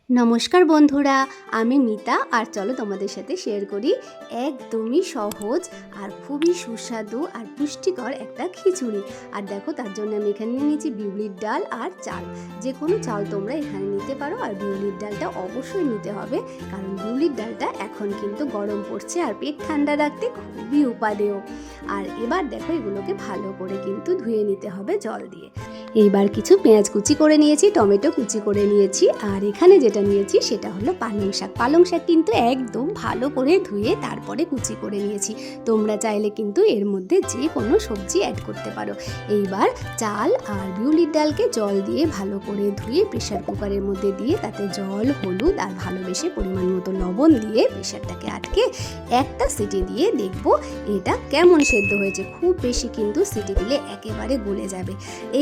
নমস্কার বন্ধুরা, আমি মিতা। আর চলো তোমাদের সাথে শেয়ার করি একদমই সহজ আর খুবই সুস্বাদু আর পুষ্টিকর একটা খিচুড়ি। আর দেখো, তার জন্য আমি এখানে নিয়েছি বিউলির ডাল আর চাল। যে কোনো চাল তোমরা এখানে নিতে পারো, আর বিউলির ডালটা অবশ্যই নিতে হবে, কারণ বিউলির ডালটা এখন কিন্তু গরম পড়ছে আর পেট ঠান্ডা রাখতে খুবই উপাদেয়। আর এবার দেখো, এগুলোকে ভালো করে কিন্তু ধুয়ে নিতে হবে জল দিয়ে। এইবার কিছু পেঁয়াজ কুচি করে নিয়েছি, টমেটো কুচি করে নিয়েছি, আর এখানে যেটা নিয়েছি সেটা হলো পালং শাক। পালং শাক কিন্তু একদম ভালো করে ধুয়ে তারপরে কুচি করে নিয়েছি। তোমরা চাইলে কিন্তু এর মধ্যে যে কোনো সবজি অ্যাড করতে পারো। এইবার চাল আর বিউলির ডালকে জল দিয়ে ভালো করে ধুয়ে প্রেশার কুকারের মধ্যে দিয়ে তাতে জল, হলুদ আর ভালোবেসে পরিমাণ মতো লবণ দিয়ে প্রেশারটাকে আটকে একটা সিটি দিয়ে দেখবো এটা কেমন সেদ্ধ হয়েছে। খুব বেশি কিন্তু সিটি দিলে একেবারে গলে যাবে।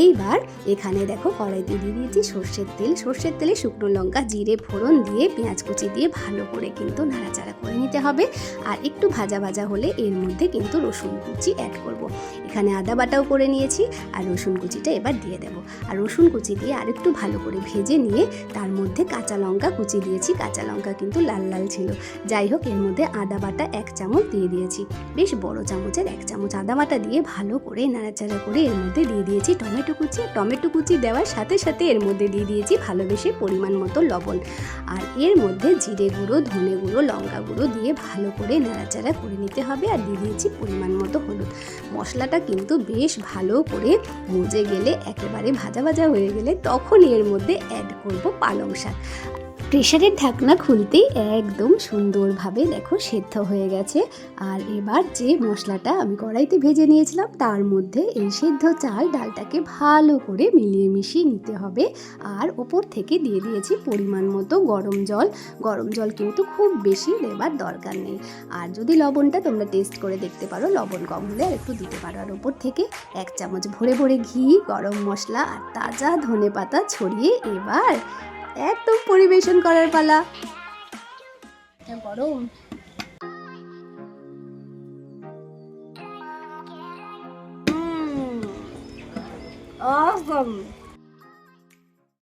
এইবার এখানে দেখো, কড়াইতে দিয়ে দিয়েছি সর্ষের তেল। সর্ষের তেলে শুকনো লঙ্কা, জিরে ফোড়ন দিয়ে পেঁয়াজ কুচি দিয়ে ভালো করে কিন্তু নাড়াচাড়া করে নিতে হবে। আর একটু ভাজা ভাজা হলে এর মধ্যে কিন্তু রসুন কুচি অ্যাড করব। এখানে আদা বাটাও করে নিয়েছি, আর রসুন কুচিটা এবার দিয়ে দেবো। আর রসুন কুচি দিয়ে আরেকটু ভালো করে ভেজে নিয়ে তার মধ্যে কাঁচা লঙ্কা কুচি দিয়েছি। কাঁচা লঙ্কা কিন্তু লাল লাল ছিল। যাই হোক, এর মধ্যে আদা বাটা 1 চামচ দিয়ে দিয়েছি। বেশ বড় চামচের 1 চামচ আদা বাটা দিয়ে ভালো করে নাড়াচাড়া করে এর মধ্যে দিয়ে দিয়েছি টমেটো কুচি। টমেটো কুচি দেওয়ার সাথে সাথে এর মধ্যে দিয়ে দিয়েছি ভালোবেসে পরিমাণ মতো লবণ। আর এর মধ্যে জিরে গুঁড়ো, ধনে গুঁড়ো, লঙ্কা গুঁড়ো দিয়ে ভালো করে নাড়াচাড়া করে নিতে হবে। আর দিয়ে দিয়েছি পরিমাণ মতো হলুদ। মশলাটা কিন্তু বেশ ভালো করে মজে গেলে, একেবারে ভাজা ভাজা হয়ে গেলে, তখন এর মধ্যে অ্যাড করব পালং শাক। প্রেশারের ঢাকনা খুলতেই একদম সুন্দরভাবে দেখো সেদ্ধ হয়ে গেছে। আর এবার যে মশলাটা আমি কড়াইতে ভেজে নিয়েছিলাম তার মধ্যে এই সেদ্ধ চাল ডালটাকে ভালো করে মিলিয়ে মিশিয়ে নিতে হবে। আর ওপর থেকে দিয়ে দিয়েছি পরিমাণ মতো গরম জল। গরম জল কিন্তু খুব বেশি দেবার দরকার নেই। আর যদি লবণটা তোমরা টেস্ট করে দেখতে পারো, লবণ কম হলে আর একটু দিতে পারো। আর ওপর থেকে 1 চামচ ভরে ভরে ঘি, গরম মশলা আর তাজা ধনেপাতা ছড়িয়ে এবার একদম পরিবেশন করার পালা। গরম